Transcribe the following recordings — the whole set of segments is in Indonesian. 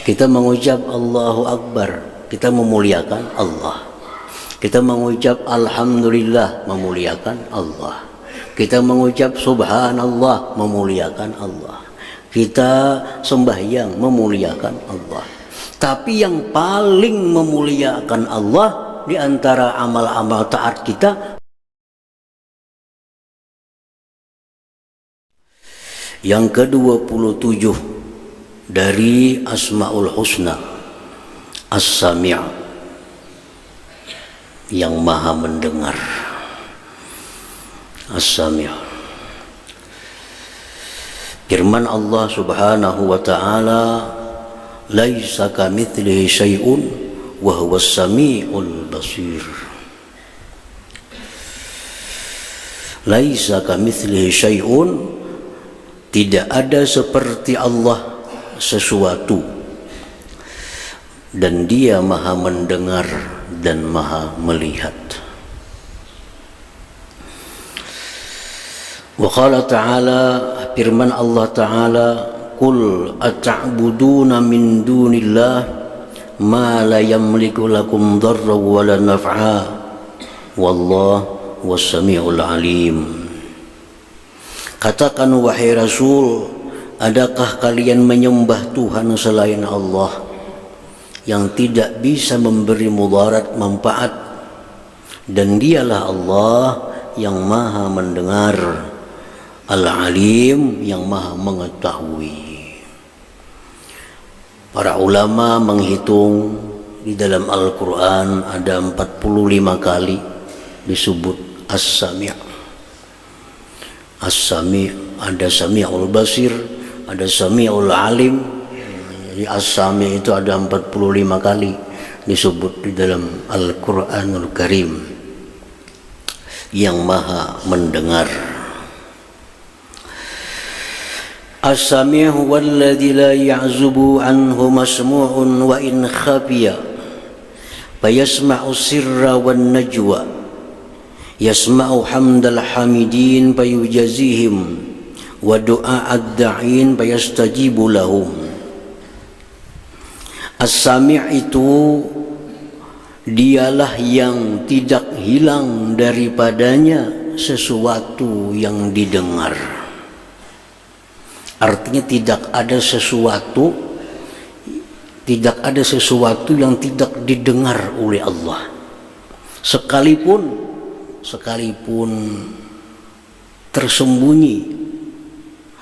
Kita mengucap Allahu Akbar, kita memuliakan Allah. Kita mengucap Alhamdulillah, memuliakan Allah. Kita mengucap Subhanallah, memuliakan Allah. Kita sembahyang, memuliakan Allah. Tapi yang paling memuliakan Allah di antara amal-amal taat kita, yang ke-27 dari Asmaul Husna, As-Sami', yang maha mendengar. As-Sami'. Firman Allah Subhanahu wa ta'ala, laisa kamitslihi syai'un wa huwas sami'ul basir. Laisa kamitslihi syai'un, tidak ada seperti Allah sesuatu, dan Dia maha mendengar dan maha melihat. Wa qala ta'ala, firman Allah ta'ala, qul ata'buduna min dunillah ma la yamliku lakum dharra wa la naf'a wallahu was-sami'ul alim. Katakan wahai Rasul, adakah kalian menyembah Tuhan selain Allah yang tidak bisa memberi mudarat manfaat, dan Dialah Allah yang maha mendengar, Al-Alim, yang maha mengetahui. Para ulama menghitung di dalam Al-Quran ada 45 kali disebut As-Sami'. As-Sami', ada Sami'ul Basir, ada Sami'ul Alim. Jadi As-Sami' itu ada 45 kali disebut di dalam Al-Quranul Karim, yang maha mendengar. As-Sami' huwa alladhi la ya'zubu anhu masmu'un wa in khafiya fayasma'u sirra wan najwa, yasma'u hamdal hamidin fayujazihim wa du'a'ad da'in fayastajibu lahum. As-Sami' itu Dialah yang tidak hilang daripadanya sesuatu yang didengar. Artinya tidak ada sesuatu yang tidak didengar oleh Allah. Sekalipun tersembunyi,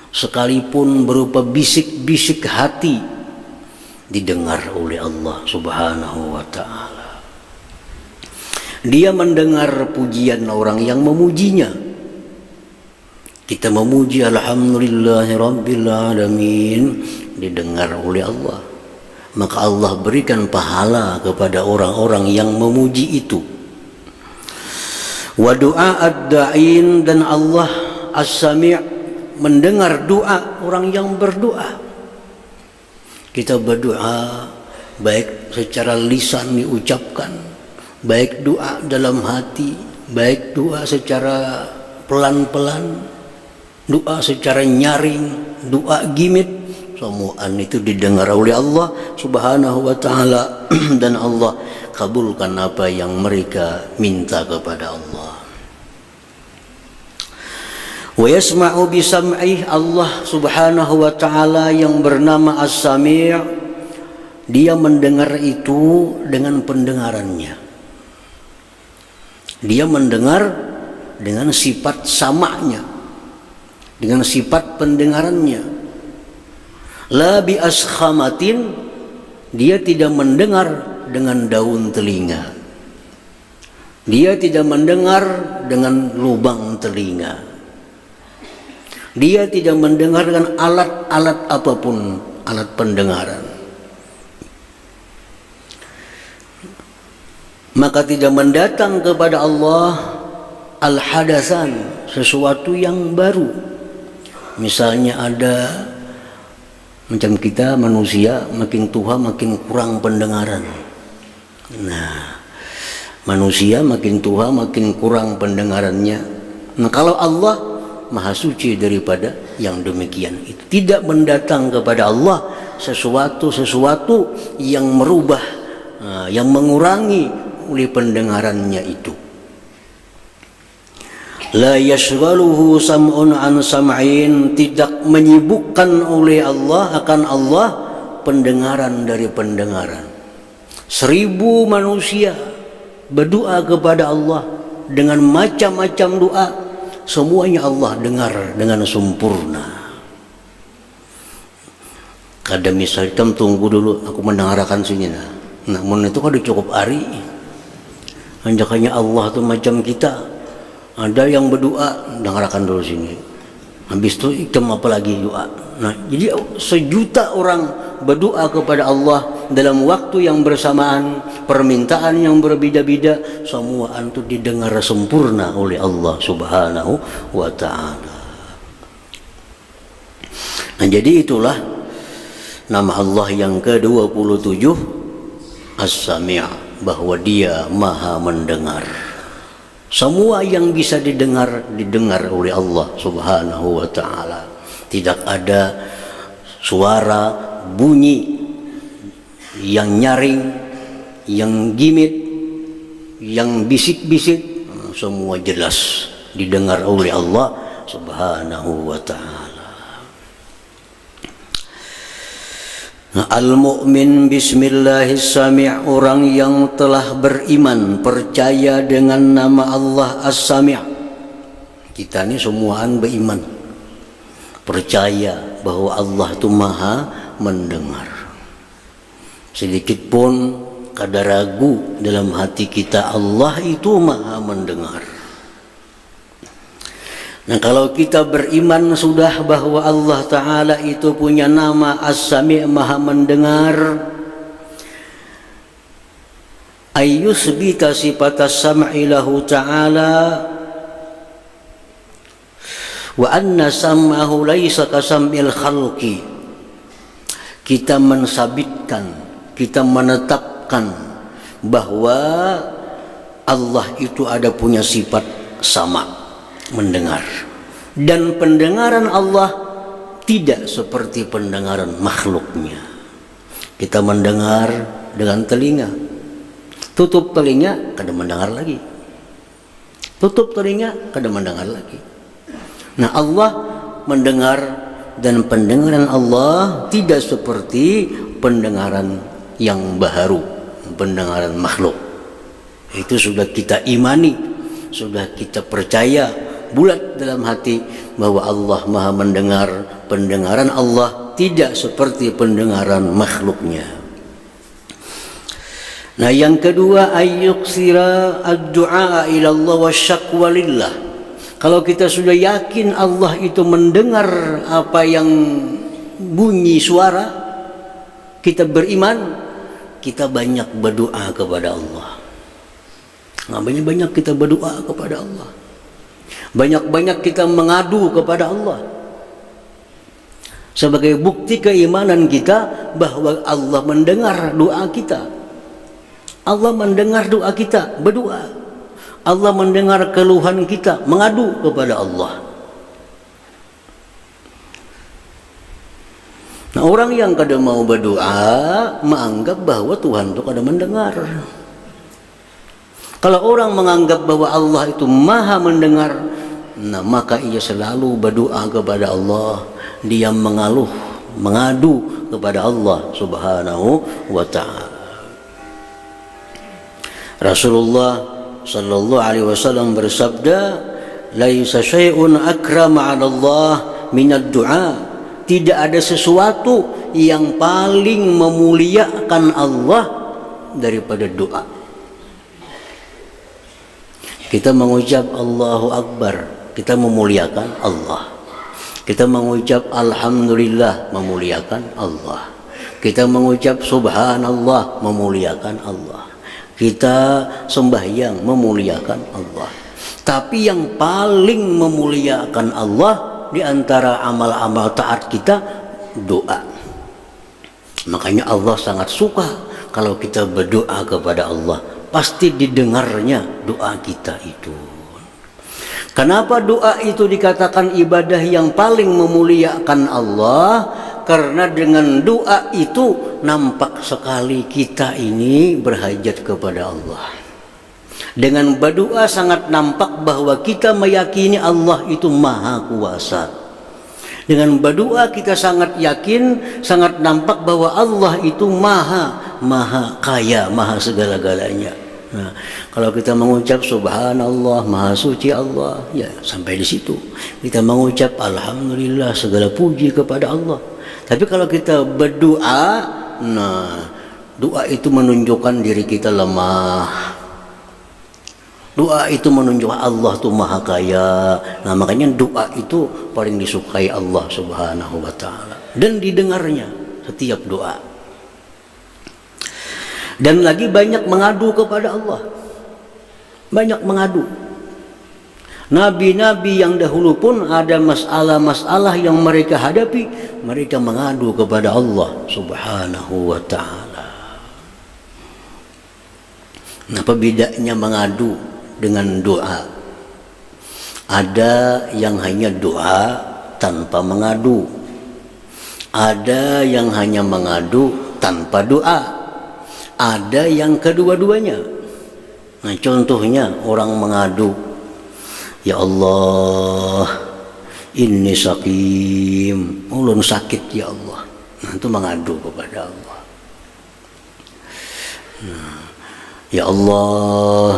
sekalipun berupa bisik-bisik hati, didengar oleh Allah Subhanahu wa ta'ala. Dia mendengar pujian orang yang memujinya. Kita memuji alhamdulillahi rabbil alamin, didengar oleh Allah. Maka Allah berikan pahala kepada orang-orang yang memuji itu. Wa du'a'ad da'in, dan Allah As-Sami' mendengar doa orang yang berdoa. Kita berdoa, baik secara lisan diucapkan, baik doa dalam hati, baik doa secara pelan-pelan, doa secara nyaring, doa gimit, semuaan itu didengar oleh Allah Subhanahu wa ta'ala. Dan Allah kabulkan apa yang mereka minta kepada Allah. Wa yasma'u bisam'ih, Allah Subhanahu wa ta'ala yang bernama As-Sami', Dia mendengar itu dengan pendengarannya. Dia mendengar dengan sifat sama'nya, dengan sifat pendengarannya. La bi askhamatin, Dia tidak mendengar dengan daun telinga. Dia tidak mendengar dengan lubang telinga. Dia tidak mendengar dengan alat-alat apapun, alat pendengaran. Maka tidak mendatang kepada Allah al-hadasan, sesuatu yang baru. Misalnya ada, macam kita manusia makin tua makin kurang pendengaran. Nah, manusia makin tua makin kurang pendengarannya. Nah, kalau Allah Maha suci daripada yang demikian itu. Tidak mendatang kepada Allah sesuatu yang merubah, yang mengurangi oleh pendengarannya itu. La yashghaluhu sam'un an sam'in, tidak menyibukkan oleh Allah akan Allah pendengaran dari pendengaran. 1000 manusia berdoa kepada Allah dengan macam-macam doa, semuanya Allah dengar dengan sempurna. Kada misal tunggu dulu aku mendengarkan sini nah. Namun itu kada cukup hari. Anjakannya Allah tuh macam kita. Ada yang berdoa, dengarkan dulu sini. Habis itu ikam apa lagi doa. Nah, jadi 1.000.000 orang berdoa kepada Allah dalam waktu yang bersamaan, permintaan yang berbeda-beda, semua itu didengar sempurna oleh Allah Subhanahu wa taala. Nah, jadi itulah nama Allah yang ke-27, As-Sami', bahwa Dia Maha mendengar. Semua yang bisa didengar oleh Allah Subhanahu wa taala. Tidak ada suara bunyi yang nyaring, yang gimit, yang bisik-bisik, semua jelas didengar oleh Allah Subhanahu wa taala. Al-mu'min bismillahis-sami', orang yang telah beriman, percaya dengan nama Allah As-Sami'. Kita ini semuaan beriman, percaya bahwa Allah itu Maha mendengar. Sedikit pun kada ragu dalam hati kita, Allah itu Maha mendengar. Nah, kalau kita beriman sudah bahwa Allah Ta'ala itu punya nama As-Sami', Maha mendengar, ayyusbita sifat as-sam'i lahu ta'ala wa anna sam'ahu laysa kasam'il khalqi. Kita mensabitkan, kita menetapkan bahwa Allah itu ada punya sifat sama, mendengar, dan pendengaran Allah tidak seperti pendengaran makhluknya. Kita mendengar dengan telinga, tutup telinga kada mendengar lagi, tutup telinga kada mendengar lagi. Nah, Allah mendengar, dan pendengaran Allah tidak seperti pendengaran yang baharu, pendengaran makhluk. Itu sudah kita imani, sudah kita percaya bulat dalam hati bahwa Allah Maha mendengar. Pendengaran Allah tidak seperti pendengaran makhluknya. Nah, yang kedua, ayyuksira ad-du'a ila Allah wa syakwa lillah. Kalau kita sudah yakin Allah itu mendengar apa yang bunyi suara, kita beriman, kita banyak berdoa kepada Allah. Nah, banyak-banyak kita berdoa kepada Allah, banyak-banyak kita mengadu kepada Allah, sebagai bukti keimanan kita bahwa Allah mendengar doa kita. Allah mendengar doa kita berdoa, Allah mendengar keluhan kita mengadu kepada Allah. Nah, orang yang kada mau berdoa menganggap bahwa Tuhan itu kada mendengar. Kalau orang menganggap bahwa Allah itu Maha mendengar, nah maka ia selalu berdoa kepada Allah, dia mengeluh, mengadu kepada Allah Subhanahu wa ta'ala. Rasulullah sallallahu alaihi wasallam bersabda, laisa syai'un akram 'ala Allah minad du'a. Tidak ada sesuatu yang paling memuliakan Allah daripada doa. Kita mengucap Allahu Akbar, kita memuliakan Allah. Kita mengucap Alhamdulillah, memuliakan Allah. Kita mengucap Subhanallah, memuliakan Allah. Kita sembahyang, memuliakan Allah. Tapi yang paling memuliakan Allah di antara amal-amal taat kita, doa. Makanya Allah sangat suka kalau kita berdoa kepada Allah, pasti didengarnya doa kita itu. Kenapa doa itu dikatakan ibadah yang paling memuliakan Allah? Karena dengan doa itu nampak sekali kita ini berhajat kepada Allah. Dengan berdoa sangat nampak bahwa kita meyakini Allah itu maha kuasa. Dengan berdoa kita sangat yakin, sangat nampak bahwa Allah itu maha kaya, maha segala-galanya. Nah, kalau kita mengucap subhanallah, maha suci Allah, ya sampai di situ. Kita mengucap alhamdulillah, segala puji kepada Allah. Tapi kalau kita berdoa, nah doa itu menunjukkan diri kita lemah. Doa itu menunjukkan Allah itu maha kaya. Nah makanya doa itu paling disukai Allah subhanahu wa ta'ala. Dan didengarnya setiap doa. Dan lagi banyak mengadu kepada Allah. Banyak mengadu. Nabi-nabi yang dahulu pun ada masalah-masalah yang mereka hadapi, mereka mengadu kepada Allah subhanahu wa ta'ala. Nah, apa bedanya mengadu dengan doa? Ada yang hanya doa tanpa mengadu. Ada yang hanya mengadu tanpa doa. Ada yang kedua-duanya. Nah, contohnya orang mengadu, ya Allah, inni sakim, ulun sakit ya Allah. Nah, itu mengadu kepada Allah. Nah, ya Allah,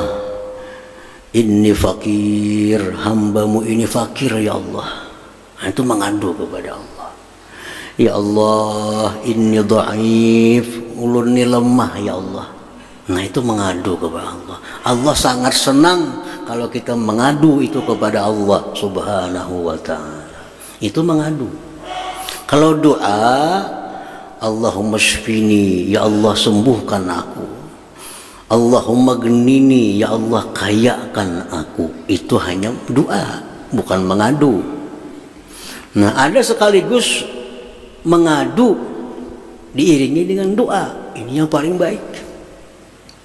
inni fakir, hambamu ini fakir ya Allah. Nah, itu mengadu kepada Allah. Ya Allah, inni dhaif, ulun ini lemah ya Allah. Nah, itu mengadu kepada Allah. Allah sangat senang kalau kita mengadu itu kepada Allah subhanahu wa ta'ala. Itu mengadu. Kalau doa, Allahumma shfini, ya Allah sembuhkan aku. Allahumma gnini, ya Allah kayakan aku. Itu hanya doa, bukan mengadu. Nah, ada sekaligus mengadu diiringi dengan doa. Ini yang paling baik.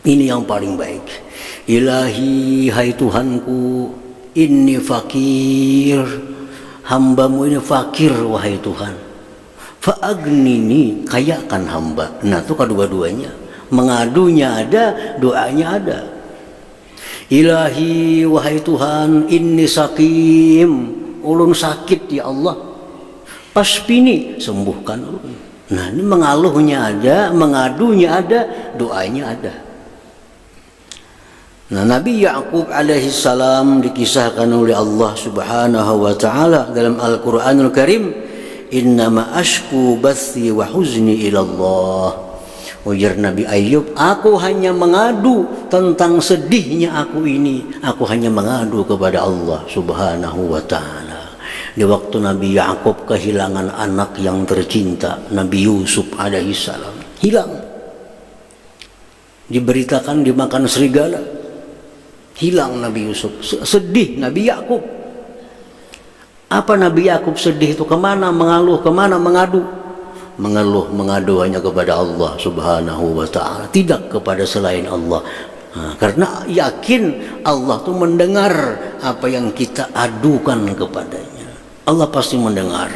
Ini yang paling baik. Ilahi, hai Tuhanku, inni fakir, hambamu ini fakir wahai Tuhan. Fa'agnini, kayakan hamba. Nah, itu kedua-duanya. Mengadunya ada, doanya ada. Ilahi, wahai Tuhan, inni sakim, ulun sakit ya Allah. Pasbini, sembuhkan ulun. Nah, ini mengaluhnya ada, mengadunya ada, doanya ada. Nah, Nabi Ya'qub alaihi salam dikisahkan oleh Allah subhanahu wa ta'ala dalam Al-Quranul Karim, innama ashku bathi wa huzni ilallah. Ujar Nabi Ayub, aku hanya mengadu tentang sedihnya aku ini, aku hanya mengadu kepada Allah subhanahu wa ta'ala. Di waktu Nabi Ya'qub kehilangan anak yang tercinta, Nabi Yusuf alaihi salam, hilang. Diberitakan dimakan serigala. Hilang Nabi Yusuf. Sedih Nabi Ya'qub. Apa Nabi Ya'qub sedih itu? Kemana mengaluh, kemana mengadu? Mengeluh, mengadu hanya kepada Allah subhanahu wa ta'ala, tidak kepada selain Allah. Nah, karena yakin Allah itu mendengar apa yang kita adukan kepadanya. Allah pasti mendengar.